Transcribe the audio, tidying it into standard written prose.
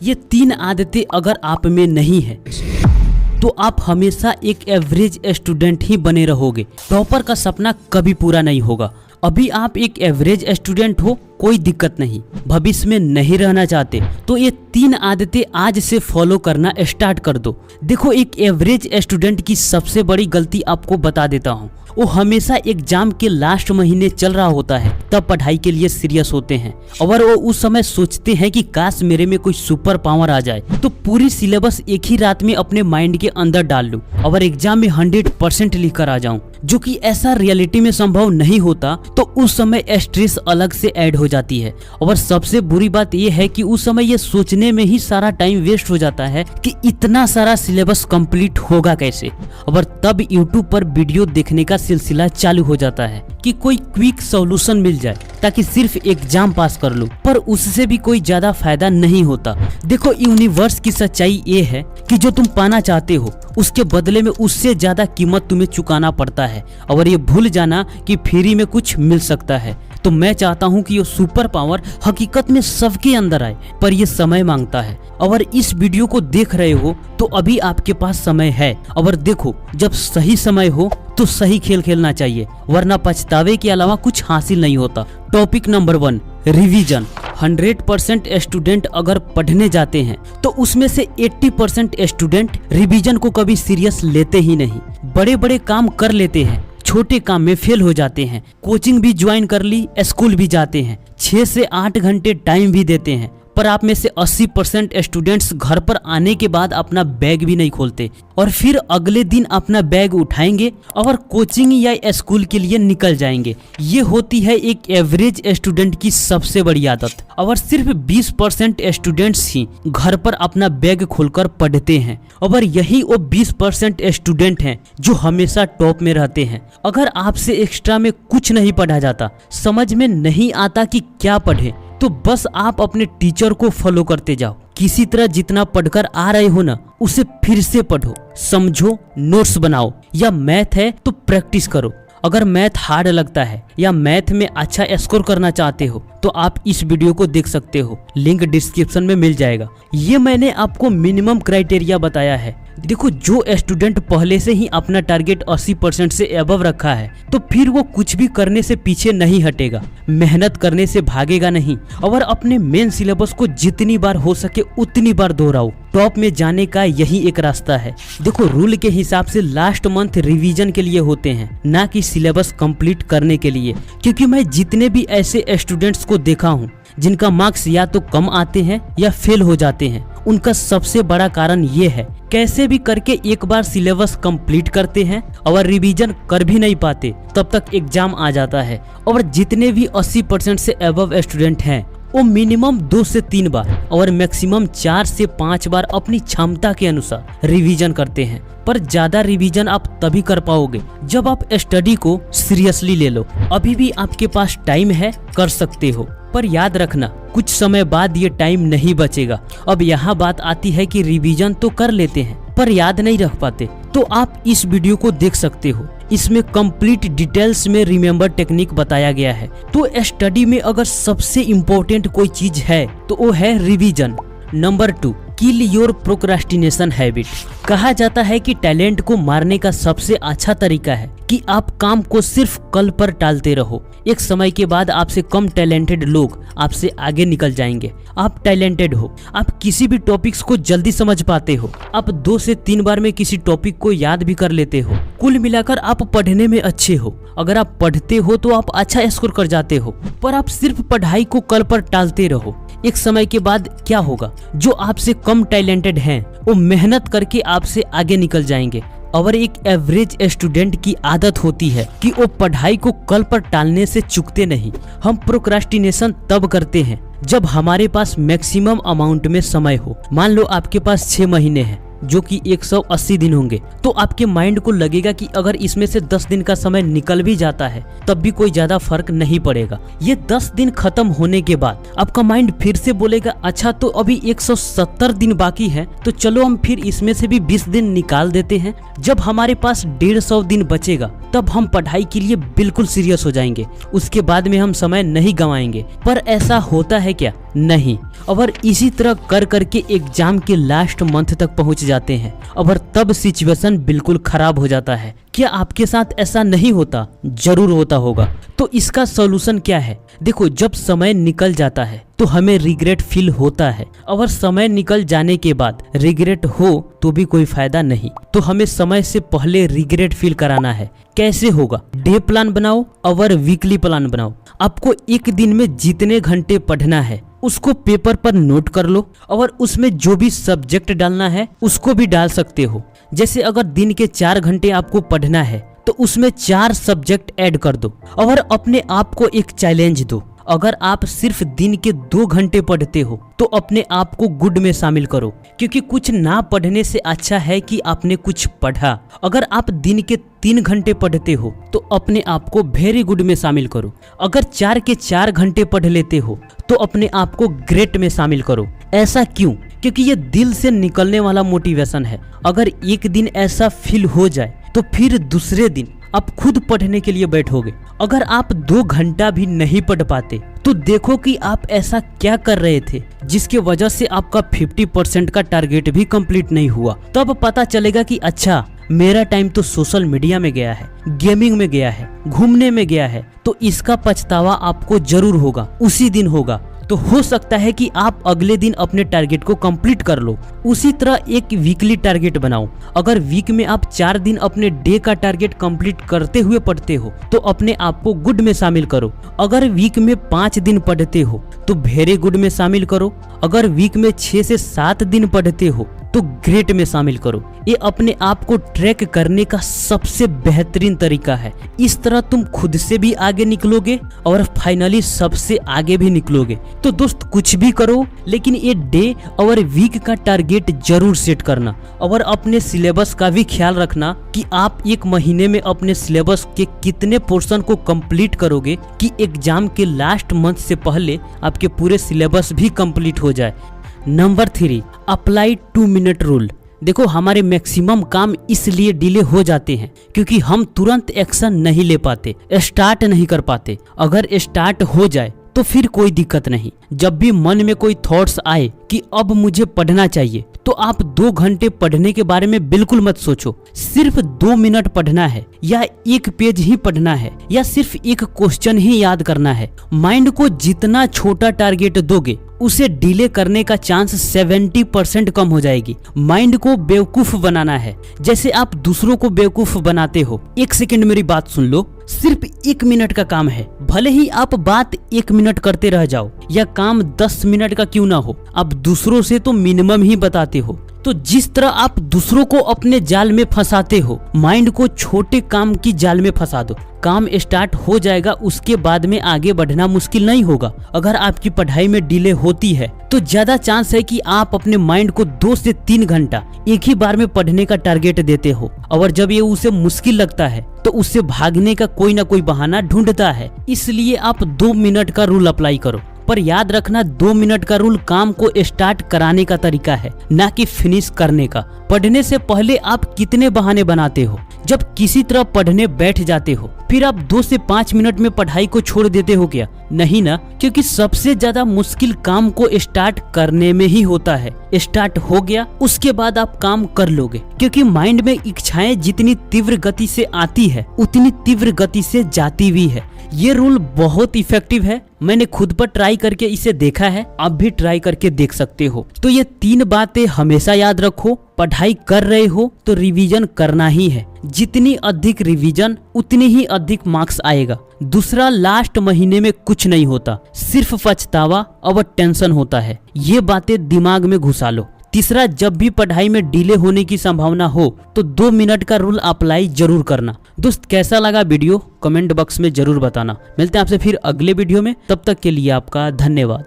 ये 3 आदतें अगर आप में नहीं है तो आप हमेशा एक एवरेज स्टूडेंट ही बने रहोगे। टॉपर का सपना कभी पूरा नहीं होगा। अभी आप एक एवरेज स्टूडेंट हो, कोई दिक्कत नहीं। भविष्य में नहीं रहना चाहते तो ये 3 आदतें आज से फॉलो करना स्टार्ट कर दो। देखो, एक एवरेज स्टूडेंट की सबसे बड़ी गलती आपको बता देता हूँ। वो हमेशा एग्जाम के लास्ट महीने चल रहा होता है तब पढ़ाई के लिए सीरियस होते हैं और वो उस समय सोचते हैं कि काश मेरे में कोई सुपर पावर आ जाए तो पूरी सिलेबस एक ही रात में अपने माइंड के अंदर डाल लूं और एग्जाम में 100% लिख कर आ जाऊं, जो कि ऐसा रियलिटी में संभव नहीं होता। तो उस समय स्ट्रेस अलग से ऐड हो जाती है और सबसे बुरी बात यह है कि उस समय ये सोचने में ही सारा टाइम वेस्ट हो जाता है कि इतना सारा सिलेबस कंप्लीट होगा कैसे। और तब यूट्यूब पर वीडियो देखने का सिलसिला चालू हो जाता है कि कोई क्विक सॉल्यूशन मिल जाए ताकि सिर्फ एग्जाम पास कर लो, पर उससे भी कोई ज्यादा फायदा नहीं होता। देखो, यूनिवर्स की सच्चाई ये है कि जो तुम पाना चाहते हो उसके बदले में उससे ज्यादा कीमत तुम्हें चुकाना पड़ता है और ये भूल जाना कि फ्री में कुछ मिल सकता है। तो मैं चाहता हूँ कि ये सुपर पावर हकीकत में सबके अंदर आए, पर ये समय मांगता है। और इस वीडियो को देख रहे हो तो अभी आपके पास समय है। और देखो, जब सही समय हो तो सही खेल खेलना चाहिए, वरना पछतावे के अलावा कुछ हासिल नहीं होता। Topic number 1, revision. 100% स्टूडेंट अगर पढ़ने जाते हैं तो उसमें से 80% स्टूडेंट रिवीजन को कभी सीरियस लेते ही नहीं। बड़े बड़े काम कर लेते हैं, छोटे काम में फेल हो जाते हैं। कोचिंग भी ज्वाइन कर ली, स्कूल भी जाते हैं, 6 से 8 घंटे टाइम भी देते हैं, पर आप में से 80% स्टूडेंट्स घर पर आने के बाद अपना बैग भी नहीं खोलते और फिर अगले दिन अपना बैग उठाएंगे और कोचिंग या स्कूल के लिए निकल जाएंगे। ये होती है एक एवरेज स्टूडेंट की सबसे बड़ी आदत। और सिर्फ 20% स्टूडेंट्स ही घर पर अपना बैग खोलकर पढ़ते हैं और यही वो 20% स्टूडेंट हैं जो हमेशा टॉप में रहते हैं। अगर आपसे एक्स्ट्रा में कुछ नहीं पढ़ा जाता, समझ में नहीं आता कि क्या पढ़े, तो बस आप अपने टीचर को फॉलो करते जाओ। किसी तरह जितना पढ़कर आ रहे हो ना, उसे फिर से पढ़ो, समझो, नोट्स बनाओ, या मैथ है तो प्रैक्टिस करो। अगर मैथ हार्ड लगता है या मैथ में अच्छा स्कोर करना चाहते हो तो आप इस वीडियो को देख सकते हो, लिंक डिस्क्रिप्शन में मिल जाएगा। ये मैंने आपको मिनिमम क्राइटेरिया बताया है। देखो, जो स्टूडेंट पहले से ही अपना टारगेट 80% से अबव रखा है तो फिर वो कुछ भी करने से पीछे नहीं हटेगा, मेहनत करने से भागेगा नहीं और अपने मेन सिलेबस को जितनी बार हो सके उतनी बार दोहराओ। टॉप में जाने का यही एक रास्ता है। देखो, रूल के हिसाब से लास्ट मंथ रिवीजन के लिए होते हैं, ना कि सिलेबस कंप्लीट करने के लिए। क्योंकि मैं जितने भी ऐसे स्टूडेंट्स को देखा हूँ जिनका मार्क्स या तो कम आते हैं या फेल हो जाते हैं, उनका सबसे बड़ा कारण ये है, कैसे भी करके एक बार सिलेबस कंप्लीट करते हैं और रिवीजन कर भी नहीं पाते, तब तक एग्जाम आ जाता है। और जितने भी 80% से अबव स्टूडेंट हैं वो मिनिमम 2 से 3 बार और मैक्सिमम 4 से 5 बार अपनी क्षमता के अनुसार रिवीजन करते हैं। पर ज्यादा रिवीजन आप तभी कर पाओगे जब आप स्टडी को सीरियसली ले लो। अभी भी आपके पास टाइम है, कर सकते हो, पर याद रखना कुछ समय बाद ये टाइम नहीं बचेगा। अब यहाँ बात आती है कि रिवीजन तो कर लेते हैं पर याद नहीं रख पाते, तो आप इस वीडियो को देख सकते हो। इसमें कंप्लीट डिटेल्स में रिमेम्बर टेक्निक बताया गया है। तो स्टडी में अगर सबसे इम्पोर्टेंट कोई चीज है तो वो है revision. Number 2, kill your procrastination habit. कहा जाता है कि टैलेंट को मारने का सबसे अच्छा तरीका है कि आप काम को सिर्फ कल पर टालते रहो। एक समय के बाद आपसे कम टैलेंटेड लोग आपसे आगे निकल जाएंगे। आप टैलेंटेड हो, आप किसी भी टॉपिक्स को जल्दी समझ पाते हो, आप 2 से 3 बार में किसी टॉपिक को याद भी कर लेते हो। कुल मिलाकर आप पढ़ने में अच्छे हो। अगर आप पढ़ते हो तो आप अच्छा स्कोर कर जाते हो, पर आप सिर्फ पढ़ाई को कल पर टालते रहो। एक समय के बाद क्या होगा, जो आपसे कम टैलेंटेड हैं वो मेहनत करके आपसे आगे निकल जाएंगे। और एक एवरेज स्टूडेंट की आदत होती है कि वो पढ़ाई को कल पर टालने से चूकते नहीं। हम प्रोक्रास्टिनेशन तब करते हैं जब हमारे पास मैक्सिमम अमाउंट में समय हो। मान लो आपके पास 6 महीने हैं जो कि 180 दिन होंगे, तो आपके माइंड को लगेगा कि अगर इसमें से 10 दिन का समय निकल भी जाता है तब भी कोई ज्यादा फर्क नहीं पड़ेगा। ये 10 दिन खत्म होने के बाद आपका माइंड फिर से बोलेगा अच्छा तो अभी 170 दिन बाकी है, तो चलो हम फिर इसमें से भी 20 दिन निकाल देते हैं। जब हमारे पास 150 दिन बचेगा तब हम पढ़ाई के लिए बिल्कुल सीरियस हो जाएंगे, उसके बाद में हम समय नहीं गंवाएंगे। पर ऐसा होता है क्या? नहीं। और इसी तरह कर करके एग्जाम के लास्ट मंथ तक पहुंच जाते हैं और तब सिचुएशन बिल्कुल खराब हो जाता है। क्या आपके साथ ऐसा नहीं होता? जरूर होता होगा। तो इसका सॉल्यूशन क्या है? देखो, जब समय निकल जाता है तो हमें रिग्रेट फील होता है, और समय निकल जाने के बाद रिग्रेट हो तो भी कोई फायदा नहीं। तो हमें समय से पहले रिग्रेट फील कराना है। कैसे होगा? डे प्लान बनाओ और वीकली प्लान बनाओ। आपको एक दिन में जितने घंटे पढ़ना है उसको पेपर पर नोट कर लो, और उसमें जो भी सब्जेक्ट डालना है उसको भी डाल सकते हो। जैसे अगर दिन के 4 घंटे आपको पढ़ना है तो उसमें 4 सब्जेक्ट ऐड कर दो, और अपने आप को एक चैलेंज दो। अगर आप सिर्फ दिन के 2 घंटे पढ़ते हो तो अपने आप को गुड में शामिल करो, क्योंकि कुछ ना पढ़ने से अच्छा है कि आपने कुछ पढ़ा। अगर आप दिन के 3 घंटे पढ़ते हो तो अपने आप को वेरी गुड में शामिल करो। अगर 4 के 4 घंटे पढ़ लेते हो तो अपने आप को ग्रेट में शामिल करो। ऐसा क्यों? क्योंकि ये दिल से निकलने वाला मोटिवेशन है। अगर एक दिन ऐसा फील हो जाए तो फिर दूसरे दिन आप खुद पढ़ने के लिए बैठोगे। अगर आप 2 घंटा भी नहीं पढ़ पाते तो देखो कि आप ऐसा क्या कर रहे थे जिसके वजह से आपका 50% का टारगेट भी कंप्लीट नहीं हुआ। तब पता चलेगा कि अच्छा, मेरा टाइम तो सोशल मीडिया में गया है, गेमिंग में गया है, घूमने में गया है। तो इसका पछतावा आपको जरूर होगा, उसी दिन होगा। तो हो सकता है कि आप अगले दिन अपने टारगेट को कंप्लीट कर लो। उसी तरह एक वीकली टारगेट बनाओ। अगर वीक में आप 4 दिन अपने डे का टारगेट कंप्लीट करते हुए पढ़ते हो तो अपने आप को गुड में शामिल करो। अगर वीक में 5 दिन पढ़ते हो तो वेरी गुड में शामिल करो। अगर वीक में 6 से 7 दिन पढ़ते हो तो ग्रेट में शामिल करो। ये अपने आप को ट्रैक करने का सबसे बेहतरीन तरीका है। इस तरह तुम खुद से भी आगे निकलोगे और फाइनली सबसे आगे भी निकलोगे। तो दोस्त, कुछ भी करो लेकिन ये डे और वीक का टारगेट जरूर सेट करना, और अपने सिलेबस का भी ख्याल रखना कि आप 1 महीने में अपने सिलेबस के कितने पोर्शन को कंप्लीट करोगे कि एग्जाम के लास्ट मंथ से पहले आपके पूरे सिलेबस भी कंप्लीट हो जाए। Number 3, apply 2 minute rule. देखो, हमारे मैक्सिमम काम इसलिए डिले हो जाते हैं क्योंकि हम तुरंत एक्शन नहीं ले पाते, स्टार्ट नहीं कर पाते। अगर स्टार्ट हो जाए तो फिर कोई दिक्कत नहीं। जब भी मन में कोई थॉट्स आए कि अब मुझे पढ़ना चाहिए, तो आप 2 घंटे पढ़ने के बारे में बिल्कुल मत सोचो। सिर्फ 2 मिनट पढ़ना है, या 1 पेज ही पढ़ना है, या सिर्फ 1 क्वेश्चन ही याद करना है। माइंड को जितना छोटा टारगेट दोगे उसे डिले करने का चांस 70% कम हो जाएगी। माइंड को बेवकूफ बनाना है, जैसे आप दूसरों को बेवकूफ बनाते हो। 1 सेकंड मेरी बात सुन लो। सिर्फ 1 मिनट का काम है, भले ही आप बात 1 मिनट करते रह जाओ या काम 10 मिनट का क्यों ना हो, आप दूसरों से तो मिनिमम ही बताते हो। तो जिस तरह आप दूसरों को अपने जाल में फंसाते हो, माइंड को छोटे काम की जाल में फंसा दो। काम स्टार्ट हो जाएगा, उसके बाद में आगे बढ़ना मुश्किल नहीं होगा। अगर आपकी पढ़ाई में डिले होती है तो ज्यादा चांस है कि आप अपने माइंड को 2 से 3 घंटा एक ही बार में पढ़ने का टारगेट देते हो, और जब ये उसे मुश्किल लगता है तो उससे भागने का कोई ना कोई बहाना ढूंढता है। इसलिए आप 2 मिनट का रूल अप्लाई करो। पर याद रखना, 2 मिनट का रूल काम को स्टार्ट कराने का तरीका है, ना कि फिनिश करने का। पढ़ने से पहले आप कितने बहाने बनाते हो? जब किसी तरह पढ़ने बैठ जाते हो फिर आप 2 से 5 मिनट में पढ़ाई को छोड़ देते हो क्या? नहीं ना, क्योंकि सबसे ज्यादा मुश्किल काम को स्टार्ट करने में ही होता है। स्टार्ट हो गया, उसके बाद आप काम कर लोगे, क्योंकि माइंड में इच्छाएं जितनी तीव्र गति से आती है उतनी तीव्र गति से जाती भी है। ये रूल बहुत इफेक्टिव है, मैंने खुद पर ट्राई करके इसे देखा है, आप भी ट्राई करके देख सकते हो। तो ये 3 बातें हमेशा याद रखो। पढ़ाई कर रहे हो तो रिवीजन करना ही है। जितनी अधिक रिवीजन उतनी ही अधिक मार्क्स आएगा। दूसरा, लास्ट महीने में कुछ नहीं होता, सिर्फ पछतावा और टेंशन होता है। ये बातें दिमाग में घुसा लो। तीसरा, जब भी पढ़ाई में डिले होने की संभावना हो तो 2 मिनट का रूल अप्लाई जरूर करना। दोस्त, कैसा लगा वीडियो कमेंट बॉक्स में जरूर बताना। मिलते हैं आपसे फिर अगले वीडियो में, तब तक के लिए आपका धन्यवाद।